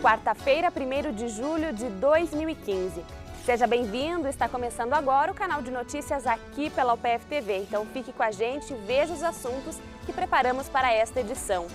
Quarta-feira, 1º de julho de 2015. Seja bem-vindo, está começando agora o canal de notícias aqui pela UPF TV. Então fique com a gente e veja os assuntos que preparamos para esta edição.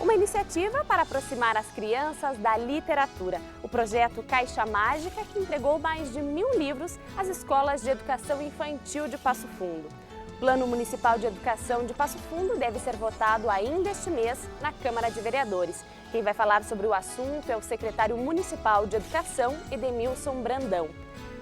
Uma iniciativa para aproximar as crianças da literatura. O projeto Caixa Mágica, que entregou mais de 1000 livros às escolas de educação infantil de Passo Fundo. O Plano Municipal de Educação de Passo Fundo deve ser votado ainda este mês na Câmara de Vereadores. Quem vai falar sobre o assunto é o secretário municipal de Educação, Edemilson Brandão.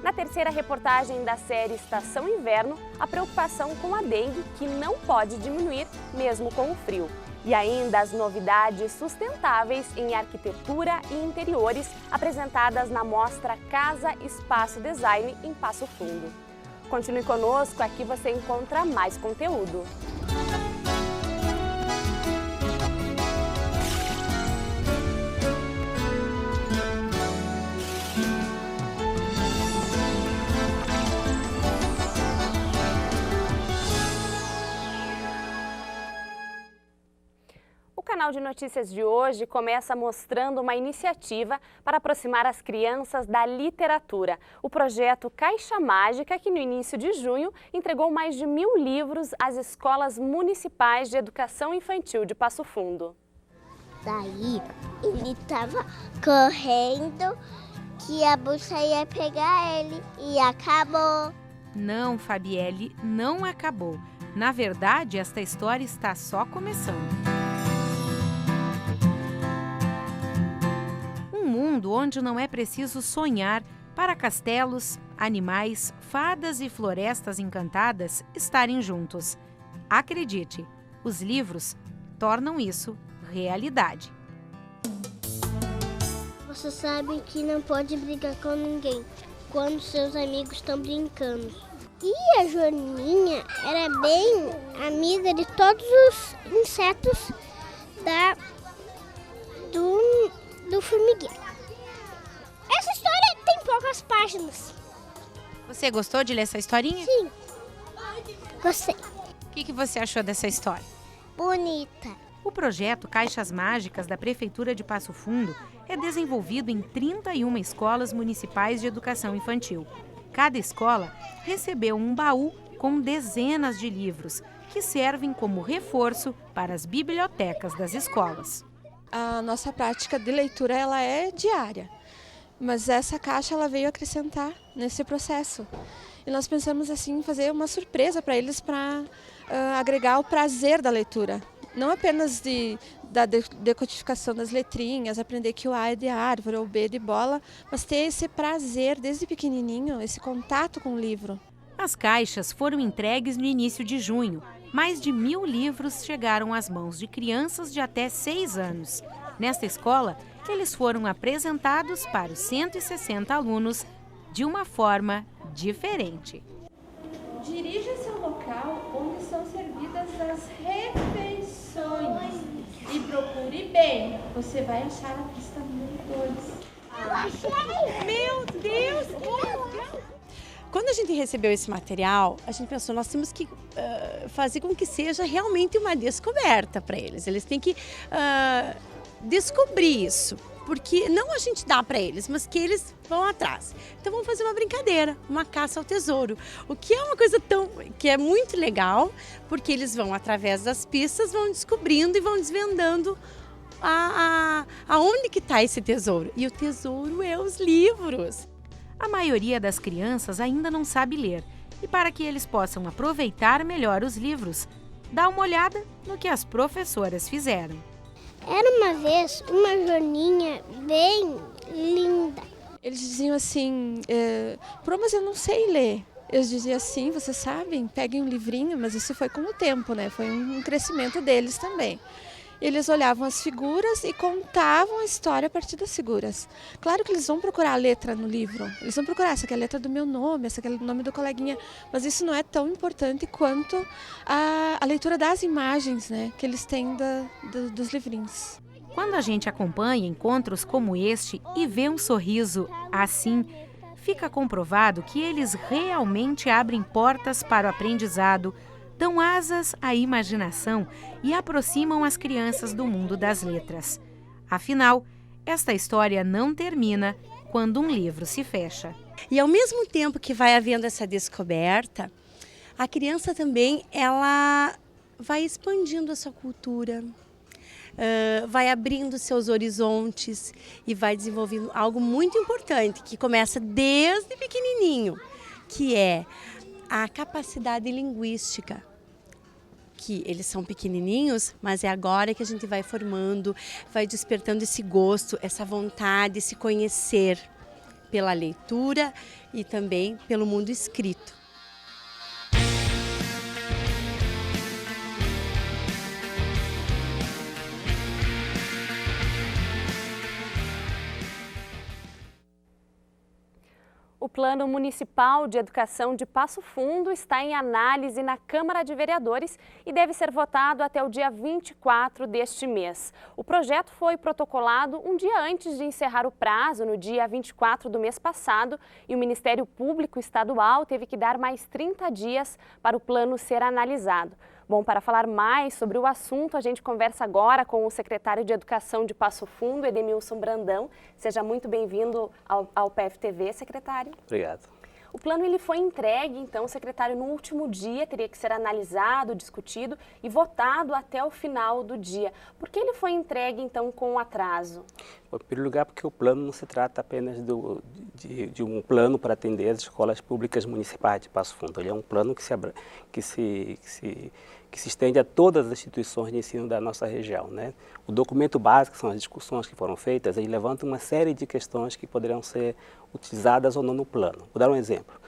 Na terceira reportagem da série Estação Inverno, a preocupação com a dengue, que não pode diminuir mesmo com o frio. E ainda as novidades sustentáveis em arquitetura e interiores apresentadas na mostra Casa Espaço Design em Passo Fundo. Continue conosco, aqui você encontra mais conteúdo. O canal de notícias de hoje começa mostrando uma iniciativa para aproximar as crianças da literatura. O projeto Caixa Mágica, que no início de junho entregou mais de 1000 livros às escolas municipais de educação infantil de Passo Fundo. Daí ele estava correndo que a bolsa ia pegar ele e acabou. Não, Fabielle, não acabou. Na verdade, esta história está só começando. Um mundo onde não é preciso sonhar para castelos, animais, fadas e florestas encantadas estarem juntos. Acredite, os livros tornam isso realidade. Você sabe que não pode brigar com ninguém quando seus amigos estão brincando. E a Joaninha era bem amiga de todos os insetos do formigueiro. Essa história tem poucas páginas. Você gostou de ler essa historinha? Sim, gostei. O que você achou dessa história? Bonita. O projeto Caixas Mágicas da Prefeitura de Passo Fundo é desenvolvido em 31 escolas municipais de educação infantil. Cada escola recebeu um baú com dezenas de livros que servem como reforço para as bibliotecas das escolas. A nossa prática de leitura ela é diária, mas essa caixa ela veio acrescentar nesse processo. E nós pensamos assim fazer uma surpresa para eles para agregar o prazer da leitura. Não apenas da decodificação das letrinhas, aprender que o A é de árvore ou o B é de bola, mas ter esse prazer desde pequenininho, esse contato com o livro. As caixas foram entregues no início de junho. Mais de 1000 livros chegaram às mãos de crianças de até 6 anos. Nesta escola, eles foram apresentados para os 160 alunos de uma forma diferente. Dirija-se ao local onde são servidas as refeições e procure bem. Você vai achar a pista número 2. Eu achei! Meu Deus! Meu Deus! Quando a gente recebeu esse material, a gente pensou, nós temos que fazer com que seja realmente uma descoberta para eles. Eles têm que descobrir isso, porque não a gente dá para eles, mas que eles vão atrás. Então vamos fazer uma brincadeira, uma caça ao tesouro, o que é uma coisa que é muito legal, porque eles vão através das pistas, vão descobrindo e vão desvendando aonde que está esse tesouro. E o tesouro é os livros. A maioria das crianças ainda não sabe ler e para que eles possam aproveitar melhor os livros, dá uma olhada no que as professoras fizeram. Era uma vez uma joaninha bem linda. Eles diziam assim, mas eu não sei ler. Eu dizia assim, vocês sabem, peguem um livrinho, mas isso foi com o tempo, né? Foi um crescimento deles também. Eles olhavam as figuras e contavam a história a partir das figuras. Claro que eles vão procurar a letra no livro. Eles vão procurar, essa aqui é a letra do meu nome, essa aqui é o nome do coleguinha. Mas isso não é tão importante quanto a leitura das imagens, né, que eles têm dos livrinhos. Quando a gente acompanha encontros como este e vê um sorriso assim, fica comprovado que eles realmente abrem portas para o aprendizado, dão asas à imaginação e aproximam as crianças do mundo das letras. Afinal, esta história não termina quando um livro se fecha. E ao mesmo tempo que vai havendo essa descoberta, a criança também ela vai expandindo a sua cultura, vai abrindo seus horizontes e vai desenvolvendo algo muito importante que começa desde pequenininho, que é a capacidade linguística. Que eles são pequenininhos, mas é agora que a gente vai formando, vai despertando esse gosto, essa vontade, se conhecer pela leitura e também pelo mundo escrito. O Plano Municipal de Educação de Passo Fundo está em análise na Câmara de Vereadores e deve ser votado até o dia 24 deste mês. O projeto foi protocolado um dia antes de encerrar o prazo, no dia 24 do mês passado, e o Ministério Público Estadual teve que dar mais 30 dias para o plano ser analisado. Bom, para falar mais sobre o assunto, a gente conversa agora com o secretário de Educação de Passo Fundo, Edemilson Brandão. Seja muito bem-vindo ao PFTV, secretário. Obrigado. O plano ele foi entregue, então, secretário, no último dia, teria que ser analisado, discutido e votado até o final do dia. Por que ele foi entregue, então, com atraso? Em primeiro lugar, porque o plano não se trata apenas de um plano para atender as escolas públicas municipais de Passo Fundo. Ele é um plano que se estende a todas as instituições de ensino da nossa região, né? O documento básico, que são as discussões que foram feitas, ele levanta uma série de questões que poderão ser utilizadas ou não no plano. Vou dar um exemplo.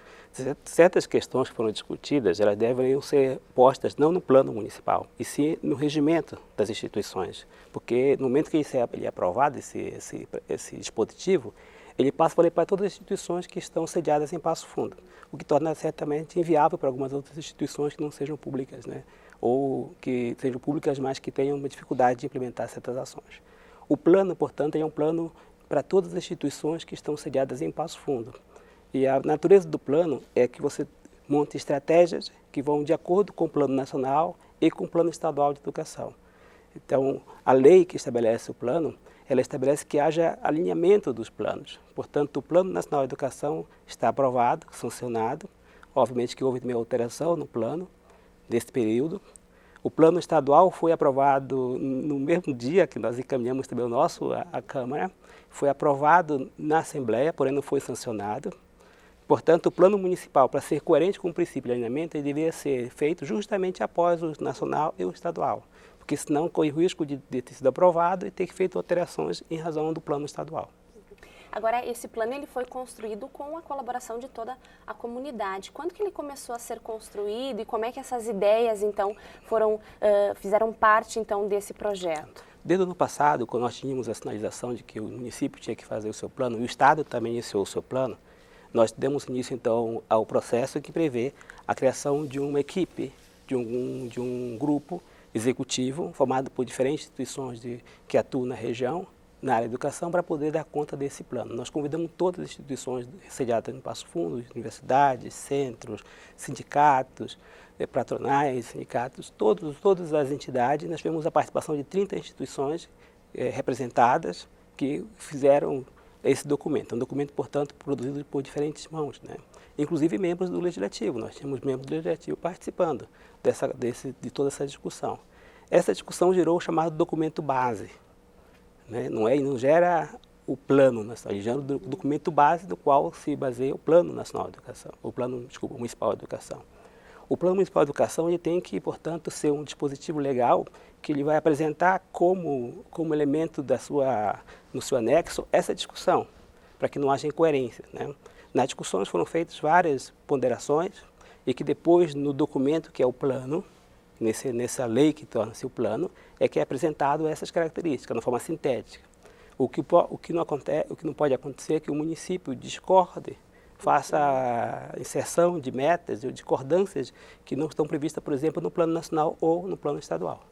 Certas questões que foram discutidas, elas deveriam ser postas não no plano municipal, e sim no regimento das instituições, porque no momento que ele é aprovado, esse dispositivo, ele passa para todas as instituições que estão sediadas em Passo Fundo, o que torna certamente inviável para algumas outras instituições que não sejam públicas, né? Ou que sejam públicas, mas que tenham uma dificuldade de implementar certas ações. O plano, portanto, é um plano para todas as instituições que estão sediadas em Passo Fundo. E a natureza do plano é que você monte estratégias que vão de acordo com o Plano Nacional e com o Plano Estadual de Educação. Então, a lei que estabelece o plano, ela estabelece que haja alinhamento dos planos. Portanto, o Plano Nacional de Educação está aprovado, sancionado. Obviamente que houve também alteração no plano nesse período. O Plano Estadual foi aprovado no mesmo dia que nós encaminhamos também o nosso à Câmara. Foi aprovado na Assembleia, porém não foi sancionado. Portanto, o Plano Municipal, para ser coerente com o princípio de alinhamento, ele deveria ser feito justamente após o nacional e o estadual, porque senão corre o risco de ter sido aprovado e ter feito alterações em razão do plano estadual. Agora, esse plano ele foi construído com a colaboração de toda a comunidade. Quando que ele começou a ser construído e como é que essas ideias, então, fizeram parte, então, desse projeto? Desde o ano passado, quando nós tínhamos a sinalização de que o município tinha que fazer o seu plano e o Estado também iniciou o seu plano, nós demos início, então, ao processo que prevê a criação de uma equipe, de um grupo executivo formado por diferentes instituições que atuam na região, na área de educação, para poder dar conta desse plano. Nós convidamos todas as instituições sediadas em Passo Fundo, universidades, centros, sindicatos, patronais, sindicatos, todas as entidades. Nós tivemos a participação de 30 instituições representadas que fizeram esse documento. É um documento, portanto, produzido por diferentes mãos, né? Inclusive membros do Legislativo. Nós tínhamos membros do Legislativo participando de toda essa discussão. Essa discussão gerou o chamado documento base, né? Não gera o plano nacional, ele gera o documento base do qual se baseia o Plano Nacional de Educação, Municipal de Educação. O Plano Municipal de Educação ele tem que, portanto, ser um dispositivo legal que ele vai apresentar como elemento no seu anexo essa discussão, para que não haja incoerência, né? Nas discussões foram feitas várias ponderações e que depois no documento que é o plano, nessa lei que torna-se o plano, é que é apresentado essas características, de forma sintética. O que não pode acontecer é que o município discorde, faça a inserção de metas ou discordâncias que não estão previstas, por exemplo, no plano nacional ou no plano estadual.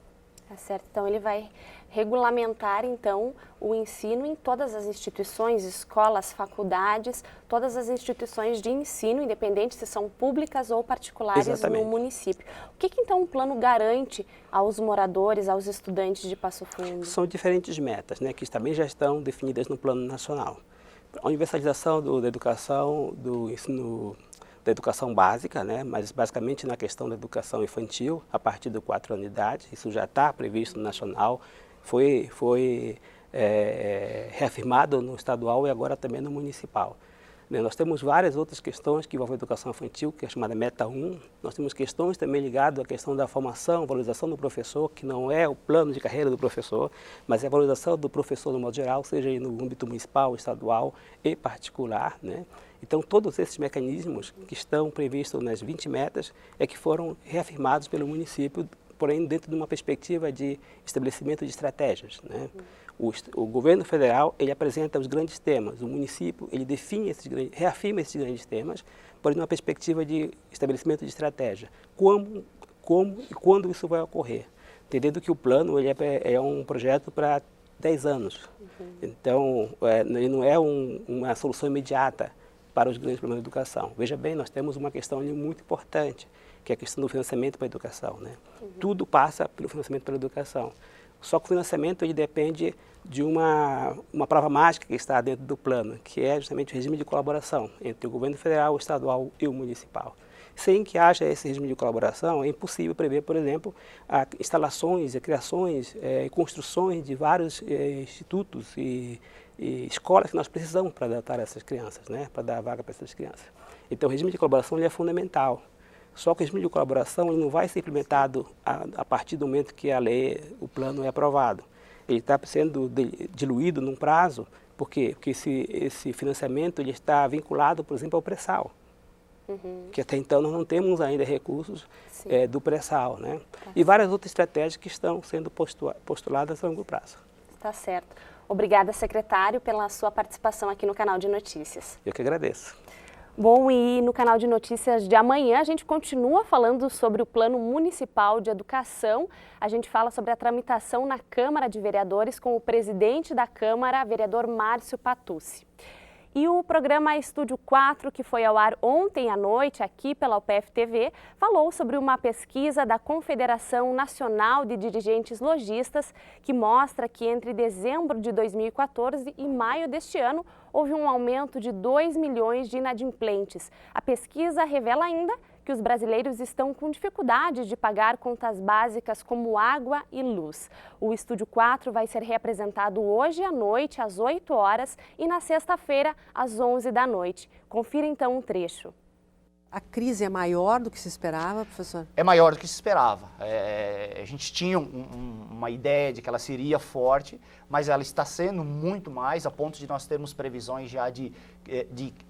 Tá certo, então ele vai regulamentar então o ensino em todas as instituições, escolas, faculdades, todas as instituições de ensino, independente se são públicas ou particulares. Exatamente. No município. O que então o plano garante aos moradores, aos estudantes de Passo Fundo? São diferentes metas, né, que também já estão definidas no plano nacional. A universalização da educação, do ensino, da educação básica, né, mas basicamente na questão da educação infantil, a partir de 4 anos de idade, isso já está previsto no nacional, foi reafirmado no estadual e agora também no municipal. Nós temos várias outras questões que envolvem a educação infantil, que é chamada Meta 1. Nós temos questões também ligadas à questão da formação, valorização do professor, que não é o plano de carreira do professor, mas é a valorização do professor no modo geral, seja no âmbito municipal, estadual e particular, né? Então, todos esses mecanismos que estão previstos nas 20 metas é que foram reafirmados pelo município, porém dentro de uma perspectiva de estabelecimento de estratégias, né? O governo federal, ele apresenta os grandes temas, o município, ele define reafirma esses grandes temas, porém numa perspectiva de estabelecimento de estratégia. Como e quando isso vai ocorrer? Entendendo que o plano ele é um projeto para 10 anos. Então, ele não é uma solução imediata para os grandes problemas da educação. Veja bem, nós temos uma questão ali muito importante, que é a questão do financiamento para a educação, né? Tudo passa pelo financiamento para a educação. Só que o financiamento ele depende de uma prova mágica que está dentro do plano, que é justamente o regime de colaboração entre o governo federal, o estadual e o municipal. Sem que haja esse regime de colaboração, é impossível prever, por exemplo, instalações, criações e construções de vários institutos e escolas que nós precisamos para adotar essas crianças, né? Para dar vaga para essas crianças. Então, o regime de colaboração ele é fundamental. Só que o regime de colaboração ele não vai ser implementado a partir do momento que a lei, o plano é aprovado. Ele está sendo diluído num prazo, por quê? Porque esse financiamento ele está vinculado, por exemplo, ao pré-sal. Que até então nós não temos ainda recursos do pré-sal, né? E várias outras estratégias que estão sendo postuladas a longo prazo. Tá certo. Obrigada, secretário, pela sua participação aqui no Canal de Notícias. Eu que agradeço. Bom, e no Canal de Notícias de amanhã a gente continua falando sobre o Plano Municipal de Educação. A gente fala sobre a tramitação na Câmara de Vereadores com o presidente da Câmara, vereador Márcio Patucci. E o programa Estúdio 4, que foi ao ar ontem à noite aqui pela UPF-TV, falou sobre uma pesquisa da Confederação Nacional de Dirigentes Lojistas que mostra que entre dezembro de 2014 e maio deste ano houve um aumento de 2 milhões de inadimplentes. A pesquisa revela ainda que os brasileiros estão com dificuldade de pagar contas básicas como água e luz. O Estúdio 4 vai ser reapresentado hoje à noite, às 8 horas, e na sexta-feira, às 11 da noite. Confira então um trecho. A crise é maior do que se esperava, professor? É maior do que se esperava. A gente tinha uma ideia de que ela seria forte, mas ela está sendo muito mais, a ponto de nós termos previsões já de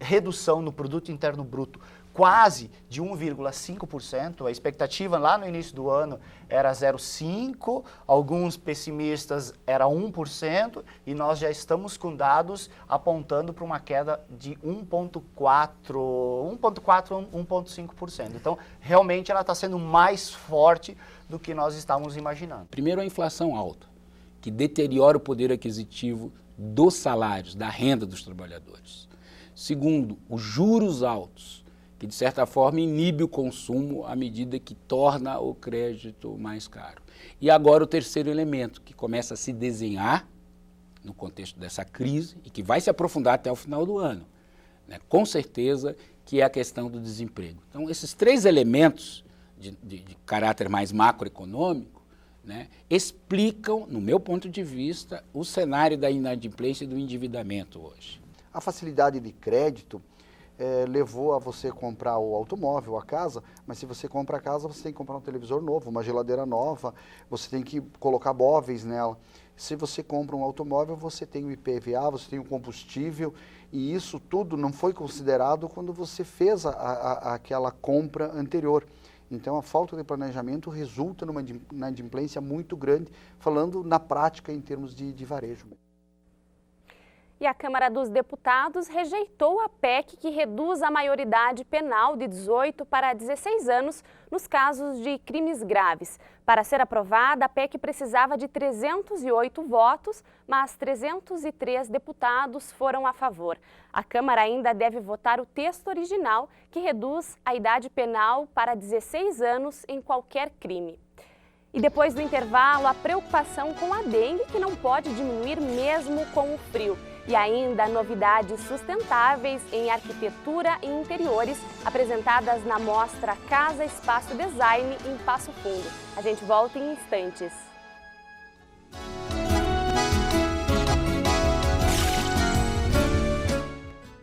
redução no produto interno bruto quase de 1,5%. A expectativa lá no início do ano era 0,5%, alguns pessimistas era 1%, e nós já estamos com dados apontando para uma queda de 1,4% a 1,5%. Então, realmente ela está sendo mais forte do que nós estávamos imaginando. Primeiro, a inflação alta, que deteriora o poder aquisitivo dos salários, da renda dos trabalhadores. Segundo, os juros altos, que de certa forma inibe o consumo à medida que torna o crédito mais caro. E agora o terceiro elemento, que começa a se desenhar no contexto dessa crise e que vai se aprofundar até o final do ano, né? Com certeza, que é a questão do desemprego. Então, esses três elementos de caráter mais macroeconômico, né, explicam, no meu ponto de vista, o cenário da inadimplência e do endividamento hoje. A facilidade de crédito levou a você comprar o automóvel, a casa, mas se você compra a casa, você tem que comprar um televisor novo, uma geladeira nova, você tem que colocar móveis nela. Se você compra um automóvel, você tem o IPVA, você tem o combustível, e isso tudo não foi considerado quando você fez aquela compra anterior. Então, a falta de planejamento resulta numa inadimplência muito grande, falando na prática em termos de varejo. E a Câmara dos Deputados rejeitou a PEC que reduz a maioridade penal de 18 para 16 anos nos casos de crimes graves. Para ser aprovada, a PEC precisava de 308 votos, mas 303 deputados foram a favor. A Câmara ainda deve votar o texto original, que reduz a idade penal para 16 anos em qualquer crime. E depois do intervalo, a preocupação com a dengue, que não pode diminuir mesmo com o frio. E ainda novidades sustentáveis em arquitetura e interiores apresentadas na mostra Casa Espaço Design em Passo Fundo. A gente volta em instantes.